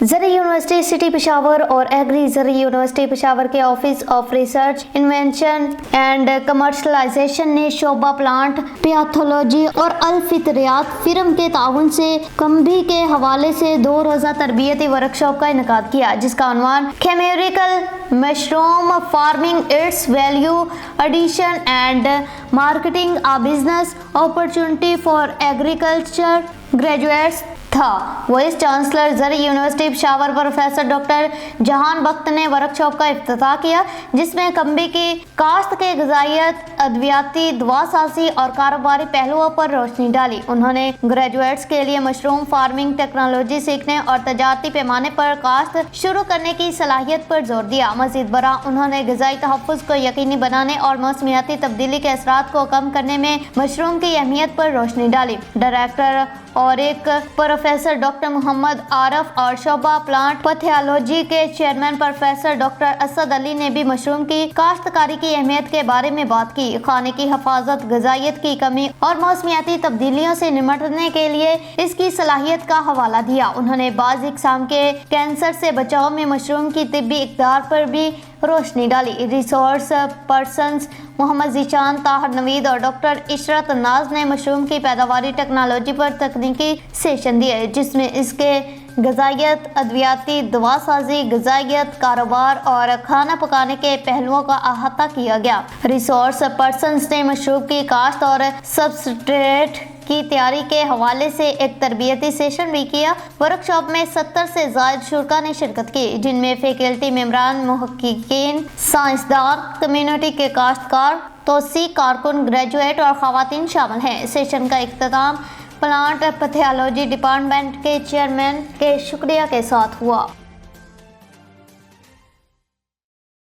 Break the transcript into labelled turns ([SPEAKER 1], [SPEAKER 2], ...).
[SPEAKER 1] زرعی university city Peshawar اور agri زرعی یونیورسٹی پشاور کے office of research invention and commercialisation نے شعبہ پلانٹ پیتھولوجی اور الفطریات فرم کے تعاون سے کمبھی کے حوالے سے 2 روزہ تربیتی ورکشاپ کا انعقاد کیا، جس کا عنوان chemical mushroom farming its value addition and marketing a business opportunity for agriculture graduates تھا۔ وائس چانسلر زرعی یونیورسٹی پشاور پروفیسر ڈاکٹر جہان بخت نے ورکشاپ کا افتتاح کیا، جس میں کمبھی کی کاشت کے غذائیت، ادویاتی دوا سازی اور کاروباری پہلوؤں پر روشنی ڈالی۔ انہوں نے گریجویٹس کے لیے مشروم فارمنگ ٹیکنالوجی سیکھنے اور تجارتی پیمانے پر کاشت شروع کرنے کی صلاحیت پر زور دیا۔ مزید برآں انہوں نے غذائی تحفظ کو یقینی بنانے اور موسمیاتی تبدیلی کے اثرات کو کم کرنے میں مشروم کی اہمیت پر روشنی ڈالی۔ ڈائریکٹر اور ایک پروفیسر ڈاکٹر محمد عارف اور شعبہ پلانٹ پیتھولوجی کے چیئرمین پروفیسر ڈاکٹر اسد علی نے بھی مشروم کی کاشتکاری کی اہمیت کے بارے میں بات کی۔ کھانے کی حفاظت، غذائیت کی کمی اور موسمیاتی تبدیلیوں سے نمٹنے کے لیے اس کی صلاحیت کا حوالہ دیا۔ انہوں نے بعض اقسام کے کینسر سے بچاؤ میں مشروم کی طبی اقدار پر بھی روشنی ڈالی۔ ریسورس پرسنز محمد ذیشان، طاہر نوید اور ڈاکٹر عشرت ناز نے مشروم کی پیداواری ٹیکنالوجی پر تکنیکی سیشن دیے، جس میں اس کے غذائیت، ادویاتی دوا سازی، غذائیت، کاروبار اور کھانا پکانے کے پہلوؤں کا احاطہ کیا گیا۔ ریسورس پرسنز نے مشروم کی کاشت اور سبسٹریٹ کی تیاری کے حوالے سے ایک تربیتی سیشن بھی کیا۔ ورکشاپ میں 70 سے زائد شرکاء نے شرکت کی، جن میں فیکلٹی ممبران، محققین، سائنسدان، کمیونٹی کے کاشتکار، توسیع کارکن، گریجویٹ اور خواتین شامل ہیں۔ سیشن کا اختتام پلانٹ پیتھولوجی ڈپارٹمنٹ کے چیئرمین کے شکریہ کے ساتھ ہوا۔